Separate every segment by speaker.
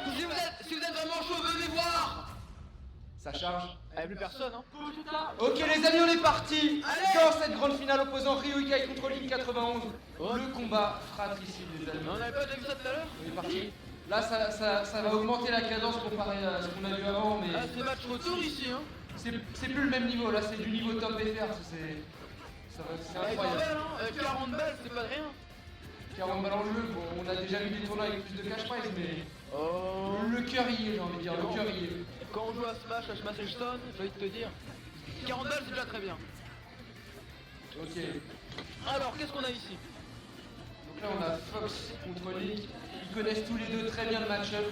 Speaker 1: Si vous êtes vraiment chaud, venez voir.
Speaker 2: Ça charge.
Speaker 1: Il n'y a plus personne, hein.
Speaker 2: Ok les amis, on est parti
Speaker 1: Allez
Speaker 2: dans cette grande finale opposant Ryukai contre Link 91. Le combat fratricide les amis.
Speaker 1: Mais on n'avait pas déjà vu ça tout à l'heure.
Speaker 2: On est parti. Là ça va augmenter la cadence comparé à ce qu'on a vu avant, mais
Speaker 1: Ah, c'est match retour ici, hein.
Speaker 2: c'est plus le même niveau, là c'est du niveau top FR, c'est incroyable.
Speaker 1: 40 balles, c'est pas de rien.
Speaker 2: 40 balles en jeu, bon, on a déjà vu des tournois avec plus de cash prize, mais
Speaker 1: Oh.
Speaker 2: le cœur y est, j'ai envie de dire, le cœur y est.
Speaker 1: Quand on joue à Smash et Stone, j'ai envie de te dire, 40 balles c'est déjà très bien.
Speaker 2: Ok,
Speaker 1: Alors, qu'est-ce qu'on a ici?
Speaker 2: donc là on a Fox contre Link, ils connaissent tous les deux très bien le match-up,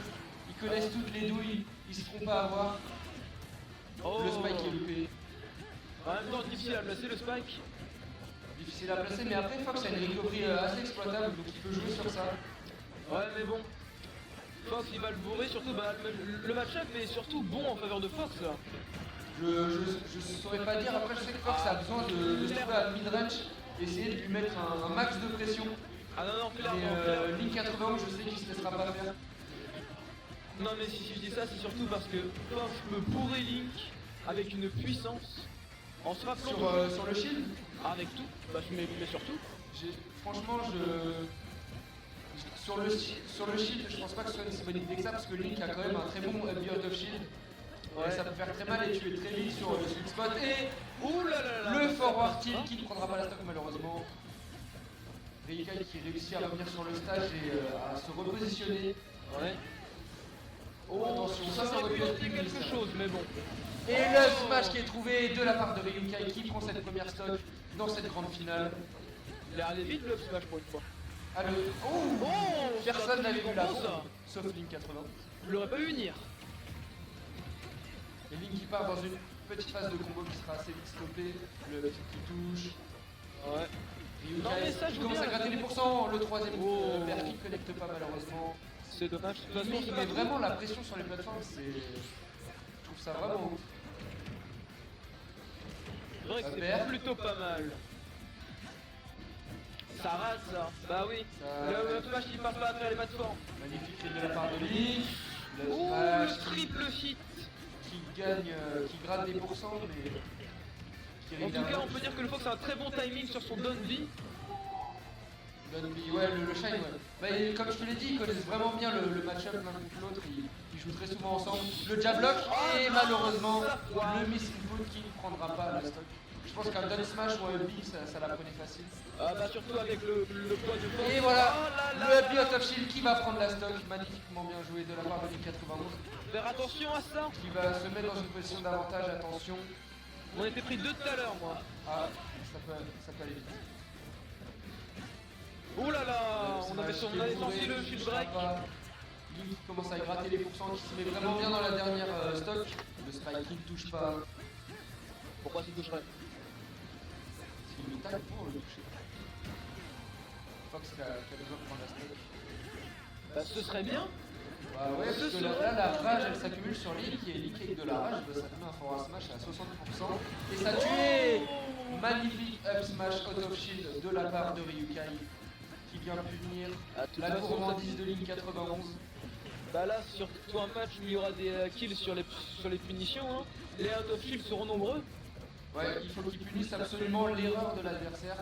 Speaker 2: ils connaissent toutes les douilles, ils se feront pas avoir.
Speaker 1: Oh.
Speaker 2: Le spike est loupé,
Speaker 1: En même temps, difficile à placer le spike.
Speaker 2: difficile à placer, mais après Fox a une recovery assez exploitable, donc il peut jouer sur ça.
Speaker 1: Ouais, mais bon. Fox il va le bourrer, surtout bah, le match-up est surtout bon en faveur de Fox là.
Speaker 2: Je saurais pas dire, après je sais que Fox a besoin de se trouver à mid-range, essayer de lui mettre un max de pression.
Speaker 1: Ah non, non, clairement,
Speaker 2: Mais
Speaker 1: clairement.
Speaker 2: Link 91, je sais qu'il se laissera pas faire.
Speaker 1: Non, mais si je dis ça, c'est surtout parce que Fox peut bourrer Link avec une puissance en se rappelant
Speaker 2: Sur le shield,
Speaker 1: avec tout, bah, mais surtout.
Speaker 2: franchement, sur le shield, je pense pas que ce soit une si bonne idée que ça, parce que Link a quand même un très bon build of shield.
Speaker 1: Ouais.
Speaker 2: Et ça peut faire très mal et tuer très vite sur le sweet spot. Et
Speaker 1: Ouh là là là.
Speaker 2: le forward tilt qui ne prendra pas la stock malheureusement. Ryukai qui réussit à revenir sur le stage et à se repositionner.
Speaker 1: Ouais.
Speaker 2: Oh attention, ça
Speaker 1: aurait
Speaker 2: aurait
Speaker 1: pu
Speaker 2: pu être
Speaker 1: tenter
Speaker 2: une
Speaker 1: quelque
Speaker 2: miss.
Speaker 1: chose, mais bon.
Speaker 2: Et le smash qui est trouvé de la part de Ryukai qui prend cette première stock dans cette grande finale.
Speaker 1: Il est allé vite le smash pour une fois.
Speaker 2: Ah le... Oh,
Speaker 1: Oh,
Speaker 2: personne n'avait vu la
Speaker 1: combo, ça.
Speaker 2: bombe, sauf Link 80.
Speaker 1: Je l'aurais pas vu venir.
Speaker 2: Et Link qui part dans une petite phase de combo qui sera assez vite stoppée. Le petit qui touche.
Speaker 1: Ouais.
Speaker 2: Ryukai
Speaker 1: Non, mais ça, je
Speaker 2: qui
Speaker 1: veux
Speaker 2: commence
Speaker 1: bien,
Speaker 2: à gratter
Speaker 1: la-
Speaker 2: les pourcents. Le troisième
Speaker 1: Oh.
Speaker 2: paire qui ne connecte pas malheureusement.
Speaker 1: C'est dommage. De toute façon,
Speaker 2: Mais
Speaker 1: c'est
Speaker 2: il
Speaker 1: pas
Speaker 2: met
Speaker 1: trop.
Speaker 2: vraiment la pression sur les plateformes. Je trouve ça vraiment ouf.
Speaker 1: C'est vrai que
Speaker 2: Ça
Speaker 1: c'est
Speaker 2: perd.
Speaker 1: plutôt pas mal. Ça rate ça. Bah oui.
Speaker 2: Ça-
Speaker 1: Le smash il passe pas à travers les plateformes.
Speaker 2: Magnifique kill de la part de Link. Le
Speaker 1: Ouh,
Speaker 2: smash
Speaker 1: le triple hit.
Speaker 2: qui gagne, qui gratte des pourcents, mais qui
Speaker 1: En
Speaker 2: règle
Speaker 1: tout
Speaker 2: la
Speaker 1: cas, on
Speaker 2: match.
Speaker 1: peut dire que le Fox a un très bon timing sur son down B.
Speaker 2: Dunby, ouais, le shine, ouais. Bah, et comme je te l'ai dit, ils connaissent vraiment bien le match-up l'un contre l'autre, ils jouent très souvent ensemble. Le jab lock, et malheureusement, le miss input qui ne prendra pas la stock. Je pense qu'un down smash ou un B, ça la prenait facile.
Speaker 1: Ah bah surtout avec le poids de Fox.
Speaker 2: Et voilà,
Speaker 1: Oh là là
Speaker 2: le
Speaker 1: là
Speaker 2: B
Speaker 1: là.
Speaker 2: out of shield qui va prendre la stock, magnifiquement bien joué de la part de Link 91,
Speaker 1: Faire attention à ça.
Speaker 2: qui va se mettre dans une position d'avantage, attention.
Speaker 1: On était pris deux tout à l'heure, moi.
Speaker 2: Ah, ça peut aller vite.
Speaker 1: Oh là là, on avait
Speaker 2: Smash qui
Speaker 1: on
Speaker 2: est
Speaker 1: avait
Speaker 2: bourré,
Speaker 1: senti le
Speaker 2: qui
Speaker 1: shield
Speaker 2: touchera
Speaker 1: break.
Speaker 2: pas. Link qui commence à gratter les pourcents, qui se met vraiment bien dans la dernière stock. Le spike qui ne touche pas.
Speaker 1: Pourquoi s'il toucherait?
Speaker 2: Parce qu'il le tag pour le toucher. Fox qui a besoin de prendre la stock.
Speaker 1: Bah ce serait bien.
Speaker 2: Bah ouais, parce que là, la rage elle s'accumule sur Link et Link avec de la rage, bah, ça te met un forward smash à 60%. Et ça tue. Magnifique up smash out of shield de la part de Ryukai qui vient punir
Speaker 1: Ah, de toute
Speaker 2: la
Speaker 1: façon,
Speaker 2: gourmandise de Link 91.
Speaker 1: Bah là, sur tout un match, il y aura des kills sur les punitions. Hein. Les out of shield seront nombreux.
Speaker 2: Ouais, il faut qu'il punisse absolument l'erreur de l'adversaire.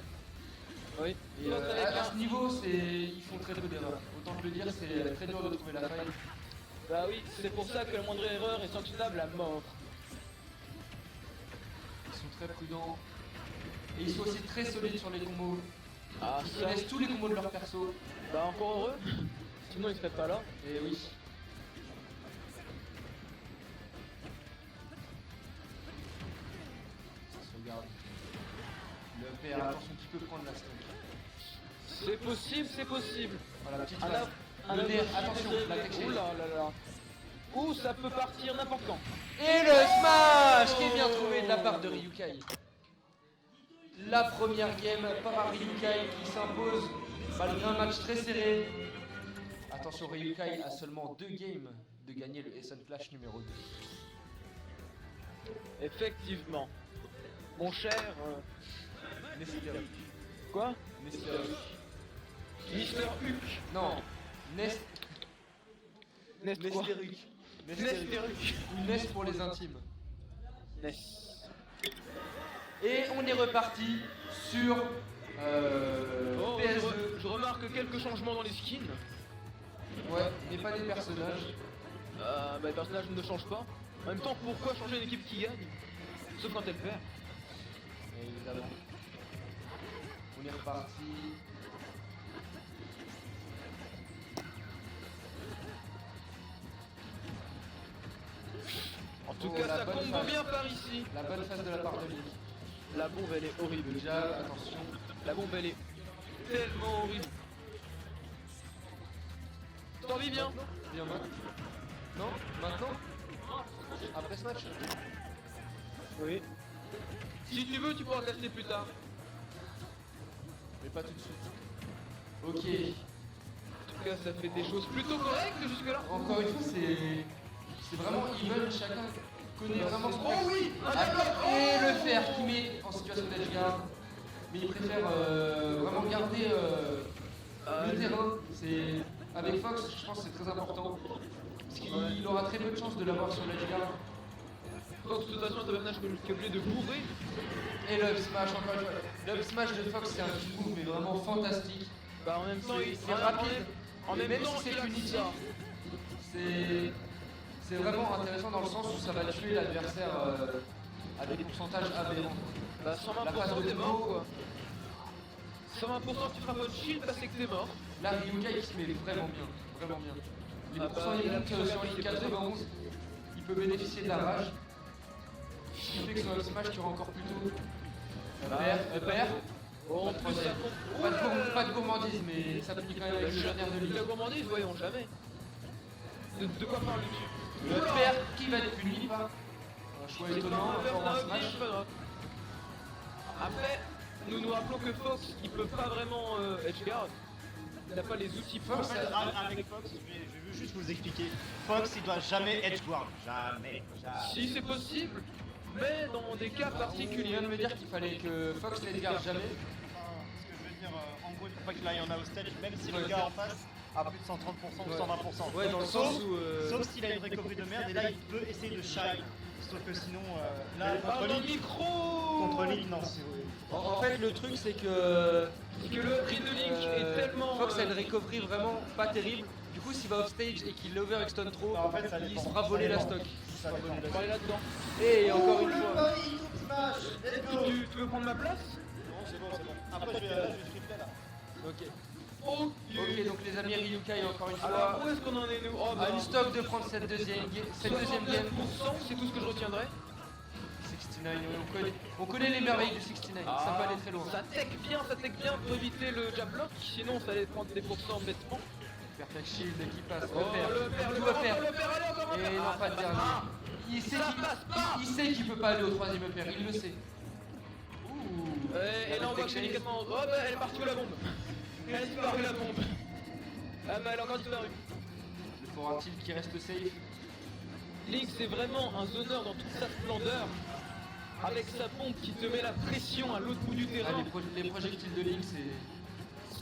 Speaker 1: Oui.
Speaker 2: Et à ce niveau, ils font très peu d'erreurs. Autant te le dire, c'est très dur de trouver la faille.
Speaker 1: Bah oui, c'est pour ça que la moindre erreur est sanctionnable à mort.
Speaker 2: Ils sont très prudents. Et ils sont aussi très solides sur les combos.
Speaker 1: Ah
Speaker 2: Ils
Speaker 1: ça,
Speaker 2: connaissent tous les combos de leur perso.
Speaker 1: bah encore heureux. Sinon ils seraient pas là.
Speaker 2: Et oui. Ça se regarde. Le père, attention qui peut prendre la stock.
Speaker 1: C'est possible, c'est possible.
Speaker 2: Voilà, petite
Speaker 1: Un
Speaker 2: phase.
Speaker 1: un
Speaker 2: Le
Speaker 1: out
Speaker 2: nerf,
Speaker 1: of shield
Speaker 2: attention,
Speaker 1: est-
Speaker 2: la tech
Speaker 1: Ouh là là là. Ouh, ça peut partir n'importe quand.
Speaker 2: Et le smash qui est bien trouvé de la part de Ryukai. La première game par Ryukai qui s'impose malgré un match très serré. Attention, Ryukai a seulement 2 games de gagner le Essen Clash numéro 2.
Speaker 1: Effectivement. Mon cher...
Speaker 2: Nester Huck.
Speaker 1: Quoi?
Speaker 2: Nester Huck.
Speaker 1: Mister Huck.
Speaker 2: Non,
Speaker 1: Nest quoi?
Speaker 2: Nestérique.
Speaker 1: Nestérique.
Speaker 2: Une NES pour les intimes.
Speaker 1: Nest.
Speaker 2: Et on est reparti sur
Speaker 1: Oh,
Speaker 2: PS2.
Speaker 1: je remarque quelques changements dans les skins.
Speaker 2: Ouais, mais pas des personnages.
Speaker 1: Bah, les personnages ne changent pas. En même temps, pourquoi changer une équipe qui gagne? Sauf quand elle perd.
Speaker 2: Évidemment. On est reparti.
Speaker 1: En tout
Speaker 2: Oh,
Speaker 1: cas,
Speaker 2: la
Speaker 1: ça
Speaker 2: bonne
Speaker 1: combo
Speaker 2: phase.
Speaker 1: bien par ici.
Speaker 2: La bonne phase de la part de Link.
Speaker 1: La bombe, elle est horrible.
Speaker 2: Déjà, attention.
Speaker 1: La bombe, elle est tellement horrible. T'en vis bien?
Speaker 2: Bien maintenant. Non, maintenant. Après ce match.
Speaker 1: Oui. Si tu veux, tu pourras tester plus tard.
Speaker 2: Mais pas tout de suite. Ok.
Speaker 1: En tout cas, ça fait des choses plutôt correctes jusque-là.
Speaker 2: Encore une fois, c'est vraiment even. Chacun connaît vraiment son.
Speaker 1: Oh oui!
Speaker 2: Et le fer qui met en situation d'edge guard. Mais il préfère vraiment garder le terrain. C'est avec Fox, je pense que c'est très important. Parce qu'il aura très peu de chances de l'avoir sur l'edge guard.
Speaker 1: Donc, de toute façon, t'as un personnage qui est obligé de bourrer.
Speaker 2: Et le up smash, encore une fois. Le up smash de Fox, c'est un move mais vraiment fantastique.
Speaker 1: Bah, en même temps,
Speaker 2: C'est rapide.
Speaker 1: En même
Speaker 2: même
Speaker 1: temps,
Speaker 2: si c'est
Speaker 1: il a
Speaker 2: punitif,
Speaker 1: ça.
Speaker 2: c'est vraiment intéressant dans le sens où ça va tuer l'adversaire à des pourcentages aberrants.
Speaker 1: Bah,
Speaker 2: La phase
Speaker 1: 120%
Speaker 2: de
Speaker 1: t'es mort,
Speaker 2: combo,
Speaker 1: quoi. 120% tu frappes votre shield parce que t'es mort.
Speaker 2: là Ryukai il se met vraiment bien, vraiment bien. Les
Speaker 1: Ah
Speaker 2: pourcents
Speaker 1: bah,
Speaker 2: il
Speaker 1: il a
Speaker 2: monte
Speaker 1: plus
Speaker 2: sur les 91, il peut bénéficier de la rage. Ce qui fait que sur le smash tu auras encore plus tôt. Upper.
Speaker 1: Bon, en plus, ça compte.
Speaker 2: Pas de gourmandise mais ça punit quand même avec le dernier de
Speaker 1: La
Speaker 2: ligne.
Speaker 1: gourmandise, voyons jamais. De quoi parles-tu?
Speaker 2: Le upper qui va être puni par un choix étonnant encore en smash.
Speaker 1: Après, nous nous rappelons que Fox, il peut pas vraiment edgeguard. Il n'a pas les outils pour
Speaker 2: Fox,
Speaker 1: ça.
Speaker 3: Avec Fox, je veux juste vous expliquer. Fox, il doit jamais edgeguard. Jamais.
Speaker 1: Si c'est possible, mais dans des cas
Speaker 2: Il
Speaker 1: particuliers.
Speaker 2: vient de me dire qu'il fallait que Fox n'edgarde jamais.
Speaker 3: Ce que je veux dire, en gros, il faut pas qu'il aille en outstage, même si
Speaker 2: Ouais,
Speaker 3: le gars en face a plus de 130% ou 120%.
Speaker 2: Ouais, dans le sens où
Speaker 3: Sauf s'il a une recovery de merde, et là il peut essayer de shy. Sauf que sinon, là,
Speaker 1: Ah,
Speaker 3: contre
Speaker 1: dans le
Speaker 3: Link,
Speaker 1: micro
Speaker 3: non.
Speaker 2: en fait le truc c'est que
Speaker 1: Parce que le prix de Link est tellement...
Speaker 2: Fox a une recovery vraiment pas terrible. Du coup s'il va offstage et qu'il l'over stun trop,
Speaker 3: Bah, en fait, ça
Speaker 2: il
Speaker 3: dépend.
Speaker 2: se fera voler la stock.
Speaker 3: Ça dépend.
Speaker 1: On va aller là-dedans.
Speaker 2: Et encore une fois.
Speaker 1: Tu veux prendre ma place?
Speaker 3: Non, c'est bon. Après, je vais tripler là.
Speaker 2: Ok.
Speaker 1: Ok.
Speaker 2: Ok donc les amis Ryukai encore une
Speaker 1: Alors,
Speaker 2: fois.
Speaker 1: où est-ce qu'on en est nous? Oh,
Speaker 2: À une stock de prendre cette deuxième game.
Speaker 1: 69%, c'est tout ce que je retiendrai.
Speaker 2: 69, on connaît les merveilles du 69, ça peut aller très loin.
Speaker 1: Ça tech bien pour éviter le jab block, sinon ça allait prendre des pourcents bêtement.
Speaker 2: Perfect shield qui passe,
Speaker 1: Oh, le père,
Speaker 2: tout
Speaker 1: le
Speaker 2: va
Speaker 1: père,
Speaker 2: faire.
Speaker 1: le père, allez encore un
Speaker 2: Et
Speaker 1: père.
Speaker 2: non pas de dernier. Il sait
Speaker 1: Ça
Speaker 2: qu'il
Speaker 1: passe pas.
Speaker 2: il sait qu'il peut pas aller au troisième upper, il le sait. Ouh.
Speaker 1: Et là on voit que c'est délicatement... Oh bah elle est partie où la bombe? Elle a disparu la bombe. Ah bah elle a encore disparu.
Speaker 2: Le fort tilt qui reste safe.
Speaker 1: Link c'est vraiment un zoneur dans toute sa splendeur. Avec sa pompe qui te met la pression à l'autre bout du
Speaker 2: Ah,
Speaker 1: terrain.
Speaker 2: les projectiles de Link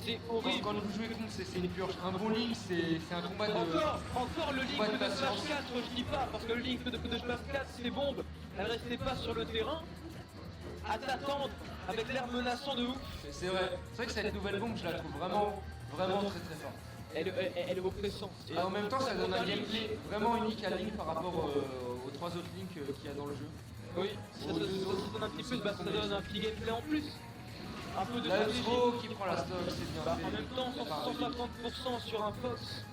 Speaker 1: C'est
Speaker 2: quand
Speaker 1: horrible.
Speaker 2: vous jouez contre c'est une purge. Un bon Link c'est un combat de...
Speaker 1: Encore le Link
Speaker 2: Ouais, de
Speaker 1: de Smash
Speaker 2: patience.
Speaker 1: 4, je dis pas, parce que le Link de Smash 4, ses bombes, elles restaient pas sur le terrain, à t'attendre avec l'air menaçant de ouf.
Speaker 2: C'est vrai que cette nouvelle bombe je la trouve vraiment très très forte.
Speaker 1: Elle est oppressante.
Speaker 2: Et en même temps ça donne un gameplay vraiment unique à Link par rapport aux trois autres Link qu'il y a dans le jeu.
Speaker 1: Oui, ça donne un petit peu, ça donne un petit gameplay en plus. Un peu de
Speaker 2: La
Speaker 1: stratégie.
Speaker 2: Zro qui prend la stock, c'est bien
Speaker 1: Bah,
Speaker 2: fait.
Speaker 1: en même temps,
Speaker 2: Par
Speaker 1: 150% sur un Fox.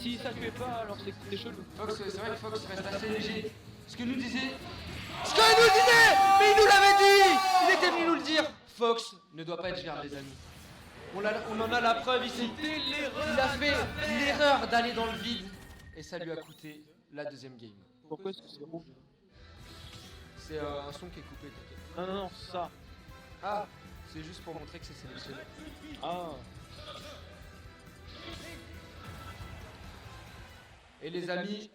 Speaker 1: Si ça tuait pas, alors c'est chelou.
Speaker 2: Fox, c'est vrai que Fox reste assez léger. Ce que nous disait... Mais il nous l'avait dit. Il était venu nous le dire. Fox ne doit pas être géré les amis. On en a la preuve ici.
Speaker 1: C'était l'erreur.
Speaker 2: Il a fait l'erreur d'aller dans le vide. Et ça lui a coûté la deuxième game.
Speaker 1: Pourquoi est-ce que c'est rouge?
Speaker 2: C'est un son qui est coupé. t'inquiète.
Speaker 1: Non, ça.
Speaker 2: Ah, c'est juste pour montrer que c'est sélectionné.
Speaker 1: Ah.
Speaker 2: Et les amis,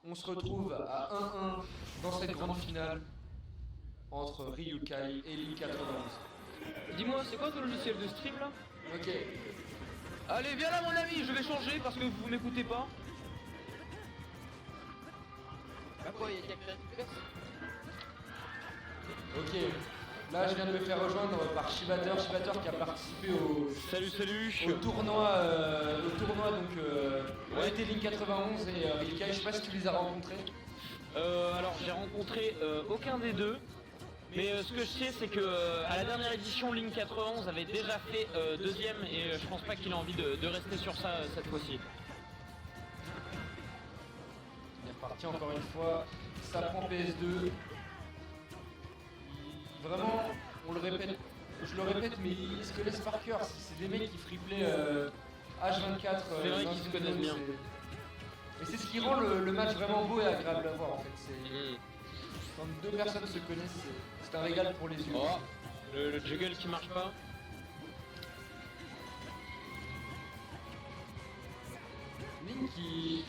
Speaker 2: on se retrouve à 1-1 dans cette grande finale entre Ryukai et Link 91.
Speaker 1: Dis-moi, c'est quoi ton logiciel de stream là?
Speaker 2: Ok.
Speaker 1: Allez, viens là mon ami, je vais changer parce que vous m'écoutez pas.
Speaker 2: Bah quoi, il y a quelqu'un qui perce. Ok, là je viens de me faire rejoindre par Shibator qui a participé
Speaker 1: Salut.
Speaker 2: au tournoi donc où a été Link 91 et Rika, je sais pas si tu les as rencontrés.
Speaker 1: Alors j'ai rencontré aucun des deux. Mais ce que je sais, c'est que à la dernière édition, Link 91 avait déjà fait deuxième et je pense pas qu'il a envie de rester sur ça cette fois-ci.
Speaker 2: Il est reparti encore une fois, ça prend PS2. Vraiment, on le répète, je le répète, mais ils se connaissent par cœur. C'est des mecs qui freeplay H24.
Speaker 1: C'est vrai qu'ils se connaissent bien.
Speaker 2: Et c'est ce qui rend le match vraiment beau et agréable à voir en fait. Quand deux personnes se connaissent, c'est un régal pour les yeux.
Speaker 1: Oh, le juggle qui marche pas.
Speaker 2: Link qui...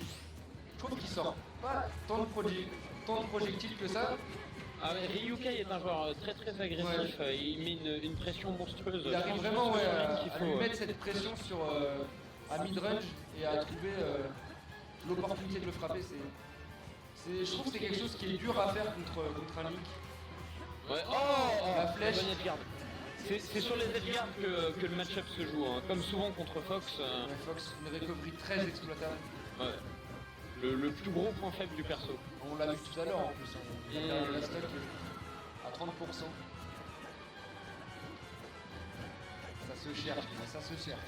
Speaker 2: Je trouve qu'il sort pas tant de projectiles que ça.
Speaker 1: Ah mais Ryukai est un joueur très agressif, il met une pression monstrueuse.
Speaker 2: Il arrive vraiment à lui mettre cette pression sur à mid-range et à trouver l'opportunité de le frapper. Je trouve que c'est quelque chose qui est dur à faire contre un Link.
Speaker 1: Ouais.
Speaker 2: La flèche.
Speaker 1: C'est sur les edgeguards que le match-up se joue, hein. Comme souvent contre Fox.
Speaker 2: Fox, une recovery très exploitable.
Speaker 1: Ouais. Le plus gros point faible du perso.
Speaker 2: On l'a vu tout à l'heure en plus. Il y a la stock à 30%. Ça se cherche.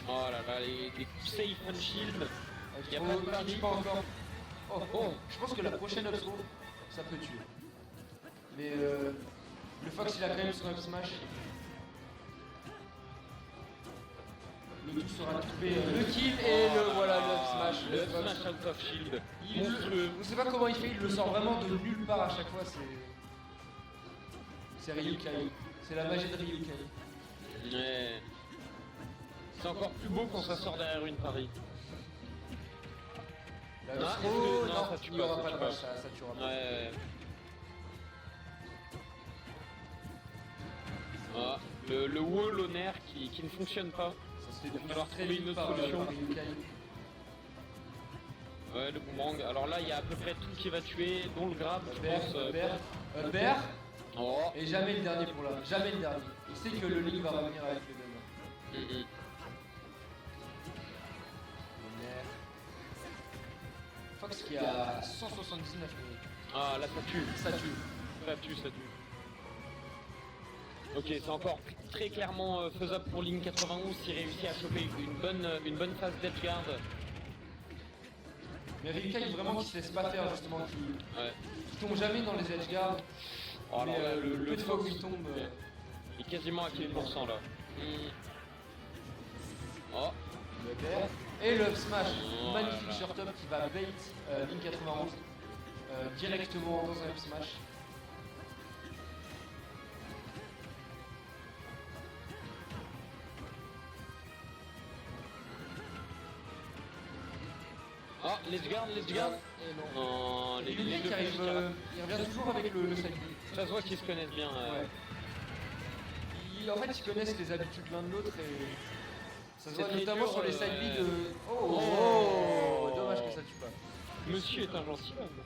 Speaker 1: Oh là là, les safe and shield. Il y a pas de
Speaker 2: pas encore. Oh, je pense que la prochaine up throw, ça peut tuer. Mais le Fox il a quand même son up smash. Le tout sera de trouver le kill et le up smash.
Speaker 1: Le smash out of shield.
Speaker 2: On sait pas comment il fait, il le sort vraiment de nulle part à chaque fois. C'est Ryukai. C'est la magie de Ryukai.
Speaker 1: Ouais. C'est encore plus beau quand ça sort derrière une Paris.
Speaker 2: Non,
Speaker 1: ça tue
Speaker 2: il n'y aura
Speaker 1: pas,
Speaker 2: pas
Speaker 1: ça
Speaker 2: de
Speaker 1: tue
Speaker 2: match,
Speaker 1: pas.
Speaker 2: ça tuera pas.
Speaker 1: Ouais. Ah, le wall au nerf qui ne fonctionne pas.
Speaker 2: Ça se fait
Speaker 1: Il va falloir trouver une autre solution. Ouais, le boomerang. Alors là, il y a à peu près tout qui va tuer, dont le grab, je pense.
Speaker 2: Bear.
Speaker 1: Oh.
Speaker 2: Et jamais le dernier pour là. Jamais le dernier. Il sait que le Link va revenir avec le demain. Fox qui a 179 minutes.
Speaker 1: Ah, là, ça tue.
Speaker 2: Ça tue.
Speaker 1: Ça tue. Ok, c'est encore très clairement faisable pour Link 91 s'il réussit à choper une bonne phase d'edgeguard.
Speaker 2: Mais Ryukai vraiment qui se laisse pas faire justement, qui tombe jamais dans les edgeguards.
Speaker 1: Oh,
Speaker 2: mais
Speaker 1: alors là,
Speaker 2: le peu de fois où il tombe...
Speaker 1: il est quasiment à 1000% là. Oh.
Speaker 2: Le bair. Et le up smash.
Speaker 1: Oh,
Speaker 2: Magnifique
Speaker 1: là, là.
Speaker 2: short up qui va bait Link 91 directement dans un up smash.
Speaker 1: Ah, l'edgeguard.
Speaker 2: Et non.
Speaker 1: Oh,
Speaker 2: Et Link qui arrive, il revient toujours avec le side B.
Speaker 1: Ça se voit qu'ils se connaissent bien.
Speaker 2: Ouais. En fait, ils connaissent les habitudes l'un de l'autre et ça se voit
Speaker 1: C'est très
Speaker 2: notamment
Speaker 1: dur,
Speaker 2: sur les side
Speaker 1: ouais.
Speaker 2: B de... Oh, dommage que ça tue pas.
Speaker 1: Monsieur est un gentilhomme.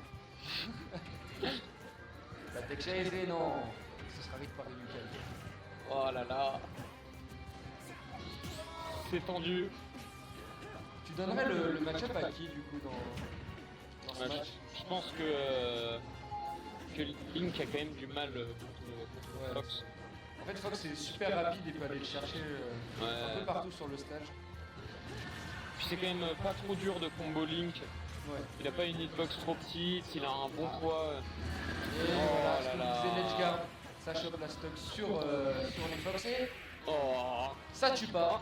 Speaker 2: La tech chase et non. Ce sera vite par Ryukai.
Speaker 1: Oh là là. C'est tendu.
Speaker 2: Tu donnerais le match-up à qui du coup dans ce
Speaker 1: Ouais,
Speaker 2: match?
Speaker 1: je pense que Link a quand même du mal contre Fox.
Speaker 2: En fait, Fox est super rapide et peut aller le chercher un peu partout sur le stage.
Speaker 1: Puis c'est quand même pas trop dur de combo Link.
Speaker 2: Ouais.
Speaker 1: Il a pas une hitbox trop petite, il a un bon poids.
Speaker 2: Et voilà, ce qu'on disait l'edgeguard, ça chope la stock sur les Fox et
Speaker 1: Oh.
Speaker 2: ça tue pas.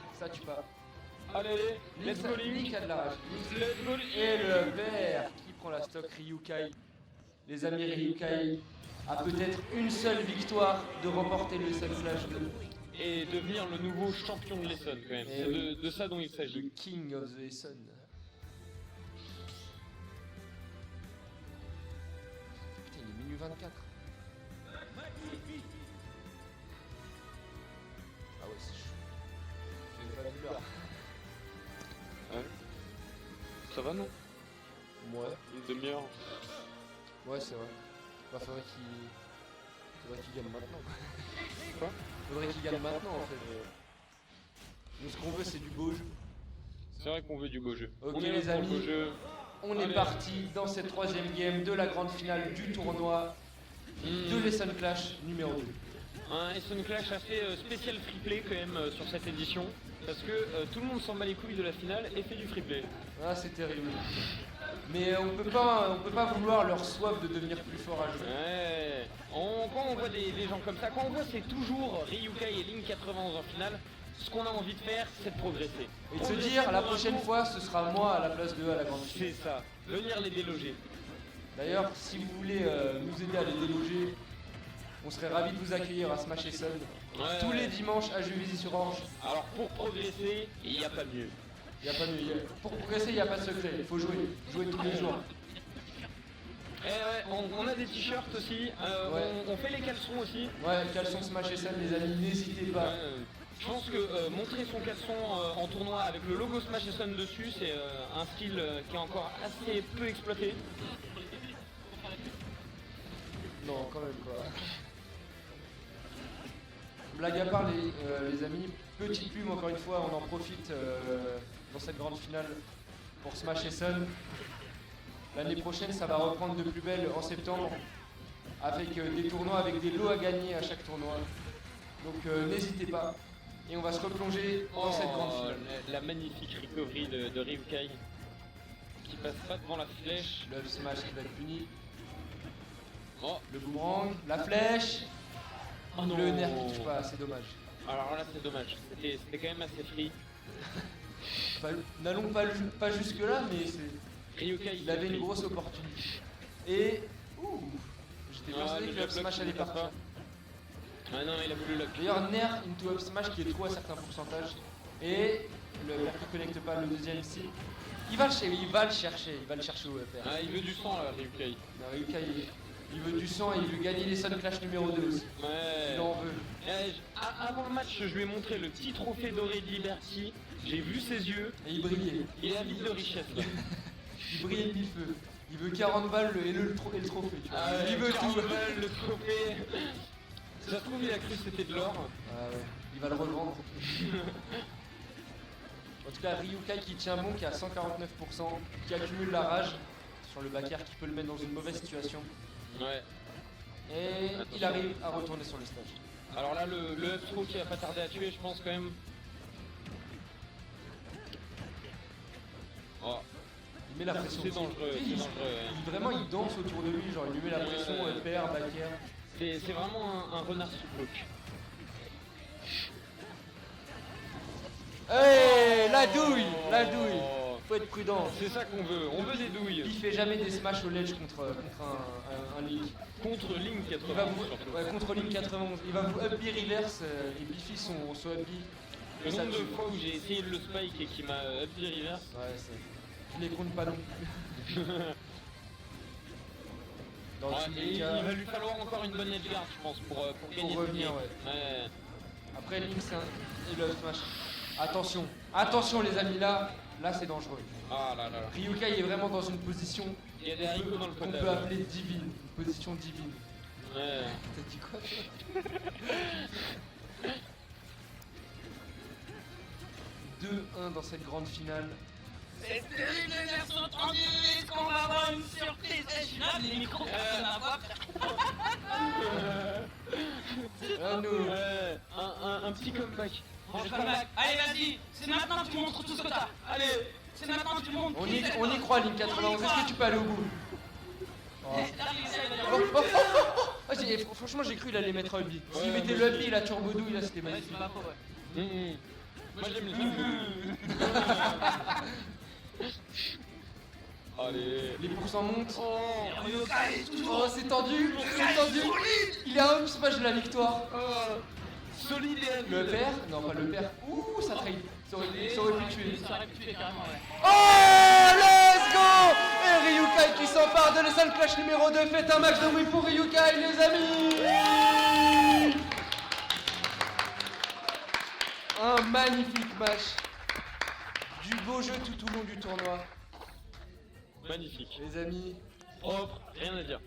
Speaker 1: Allez, let's go Link.
Speaker 2: Link a de la rage.
Speaker 1: Let's go Link.
Speaker 2: Et le vert qui prend la stock Ryukai. Les amis, Ryukai a peut-être une seule victoire de remporter le Sun Flash 2.
Speaker 1: Et devenir le nouveau champion de l'Essonne quand même.
Speaker 2: Et
Speaker 1: C'est de ça dont il
Speaker 2: Le
Speaker 1: s'agit.
Speaker 2: King of the Sun. Putain, il est minuit 24. Ah ouais, c'est chaud. J'ai pas vu l'heure.
Speaker 1: Ouais. Ça va non?
Speaker 2: Ouais.
Speaker 1: Une demi-heure.
Speaker 2: Ouais, c'est vrai. Bah, faudrait qu'il gagne maintenant. Quoi? Faudrait qu'il gagne maintenant en fait. Nous, ce qu'on veut, c'est du beau jeu.
Speaker 1: C'est vrai qu'on veut du beau jeu.
Speaker 2: Ok,
Speaker 1: On est là
Speaker 2: les
Speaker 1: pour le
Speaker 2: amis.
Speaker 1: beau jeu.
Speaker 2: On est
Speaker 1: Allez.
Speaker 2: parti dans cette troisième game de la grande finale du tournoi de l'Essen Clash numéro 2.
Speaker 1: Un Essen Clash assez spécial free play quand même sur cette édition. Parce que tout le monde s'en bat les couilles de la finale et fait du free play.
Speaker 2: Ah, c'est terrible. Mais on peut pas vouloir leur soif de devenir plus fort à jouer.
Speaker 1: Ouais. Quand on voit des gens comme ça, quand on voit c'est toujours Ryukai et Link 91 en finale, ce qu'on a envie de faire, c'est de progresser.
Speaker 2: Et de se
Speaker 1: Progresser
Speaker 2: dire, la
Speaker 1: pour un
Speaker 2: prochaine
Speaker 1: jour,
Speaker 2: fois, ce sera moi à la place d'eux à la grande finale.
Speaker 1: c'est ça. Venir les déloger.
Speaker 2: D'ailleurs, si vous voulez nous aider à les déloger, on serait ravis de vous accueillir à Smash Essen
Speaker 1: Ouais.
Speaker 2: tous les dimanches à Juvisy-sur-Orge.
Speaker 1: Alors pour progresser, il n'y a pas mieux.
Speaker 2: Il y a pas mieux. Pour progresser, il n'y a pas de secret. Il faut jouer tous les jours.
Speaker 1: Eh ouais, on a des t-shirts aussi,
Speaker 2: Ouais.
Speaker 1: on fait les caleçons aussi.
Speaker 2: Ouais, caleçon Smash Essen, les amis, n'hésitez pas.
Speaker 1: Je pense que montrer son caleçon en tournoi avec le logo Smash Essen dessus, c'est un style qui est encore assez peu exploité.
Speaker 2: Non, quand même quoi. Blague à part les amis, petite pub encore une fois, on en profite dans cette grande finale pour Smash Essen. L'année prochaine ça va reprendre de plus belle en septembre avec des tournois avec des lots à gagner à chaque tournoi. Donc n'hésitez pas et on va se replonger dans cette grande finale.
Speaker 1: La magnifique recovery de Ryukai qui passe pas devant la flèche.
Speaker 2: Le Smash qui va être puni,
Speaker 1: Oh,
Speaker 2: le boomerang, la flèche,
Speaker 1: oh non.
Speaker 2: le nerf qui touche pas, c'est dommage.
Speaker 1: Alors là c'est dommage, c'était quand même assez free.
Speaker 2: N'allons pas jusque là mais c'est...
Speaker 1: Ryukai
Speaker 2: Il avait une grosse opportunité. Et... Ouh, j'étais persuadé que le up smash allait partir.
Speaker 1: Ah non, il a voulu lock.
Speaker 2: D'ailleurs, Nair into up smash qui est trop à certains pourcentages. Et le père qui connecte pas le deuxième ici. Il va le chercher au père.
Speaker 1: Ah, il veut du sang là, Ryukai.
Speaker 2: Non, Ryukai, il veut du sang et il veut gagner les Sun Clash numéro 2 aussi.
Speaker 1: Ouais.
Speaker 2: Il en veut.
Speaker 1: Avant le match, je lui ai montré le petit trophée doré de Liberty. J'ai vu ses yeux.
Speaker 2: Et il brillait.
Speaker 1: Il est avide de richesse là.
Speaker 2: Il brillait de mille feux. Il veut 40 balles et le trophée, tu vois.
Speaker 1: Ah ouais,
Speaker 2: Il veut
Speaker 1: 40
Speaker 2: tout.
Speaker 1: balles, le trophée. Ça se trouve, il a cru que c'était de l'or.
Speaker 2: Ah ouais, il va le revendre. En tout cas, Ryukai qui tient bon, qui est à 149%, qui accumule la rage sur le back air, qui peut le mettre dans une mauvaise situation.
Speaker 1: Ouais.
Speaker 2: Et il arrive à retourner sur le stage.
Speaker 1: Alors là, le up throw qui va pas tarder à tuer, je pense quand même. Oh.
Speaker 2: Il met la pression.
Speaker 1: C'est dangereux,
Speaker 2: Tu sais,
Speaker 1: c'est dangereux. Ouais.
Speaker 2: vraiment, il danse autour de lui, genre il lui met la pression, pair, back air.
Speaker 1: C'est vraiment un renard sous bloc.
Speaker 2: Hey, la douille.
Speaker 1: Oh.
Speaker 2: Faut être prudent.
Speaker 1: C'est ça qu'on veut, on veut des douilles.
Speaker 2: Il fait jamais des smash au ledge contre un Link.
Speaker 1: Contre Link
Speaker 2: Il
Speaker 1: 80
Speaker 2: va vous,
Speaker 1: surtout.
Speaker 2: ouais, contre Link 91, il va vous up B reverse et Biffy son up B.
Speaker 1: Le
Speaker 2: Et ça
Speaker 1: nombre de
Speaker 2: tue.
Speaker 1: fois où j'ai essayé de le spike et qui m'a up the reverse.
Speaker 2: Ouais, je les compte pas non plus. Dans
Speaker 1: Ouais,
Speaker 2: tous
Speaker 1: et
Speaker 2: les
Speaker 1: il
Speaker 2: cas,
Speaker 1: va lui falloir encore une bonne edgeguard, je pense, pour gagner
Speaker 2: pour
Speaker 1: ce
Speaker 2: revenir,
Speaker 1: game.
Speaker 2: ouais. Après Link et le up smash. Attention les amis, là c'est dangereux.
Speaker 1: Ah là là là.
Speaker 2: Ryukai est vraiment dans une position
Speaker 1: Il y a des haricots dans le
Speaker 2: qu'on
Speaker 1: potable.
Speaker 2: peut appeler divine, une position divine.
Speaker 1: Ouais.
Speaker 2: T'as dit quoi toi 2-1 dans cette grande finale.
Speaker 4: C'est terrible les versions tendues. Est-ce qu'on va avoir une surprise? Je suis là, les micros, personne à voir.
Speaker 2: Ah, nous.
Speaker 1: Ouais. Un petit comeback.
Speaker 4: Allez, vas-y, c'est maintenant que tu montres tout ce que t'as. Allez, c'est maintenant que tu montres.
Speaker 2: On y croit Link 91, est-ce que tu peux aller au bout? Oh. Ah, franchement j'ai cru qu'il allait mettre un B. S'il
Speaker 1: Ouais,
Speaker 2: mettait
Speaker 1: moi
Speaker 2: le B et la turbo douille là c'était
Speaker 4: Ouais,
Speaker 2: magnifique.
Speaker 4: c'est pas faux, ouais.
Speaker 1: Moi j'aime les trucs. Allez.
Speaker 2: Les pourcents montent.
Speaker 4: Ryukai, toujours.
Speaker 2: Oh c'est tendu. Il a un smash de la victoire.
Speaker 1: Solide et avide.
Speaker 2: Le père? Non pas le père. Ouh ça trade. Ça aurait pu tuer.
Speaker 4: Ça aurait pu tuer carrément, ouais.
Speaker 2: Oh let's go. Et Ryukai qui s'empare de l'Essen Clash numéro 2. Faites un max de bruit pour Ryukai les amis. Un magnifique match. Du beau jeu tout au long du tournoi.
Speaker 1: Magnifique.
Speaker 2: Les amis,
Speaker 1: propre, rien à dire.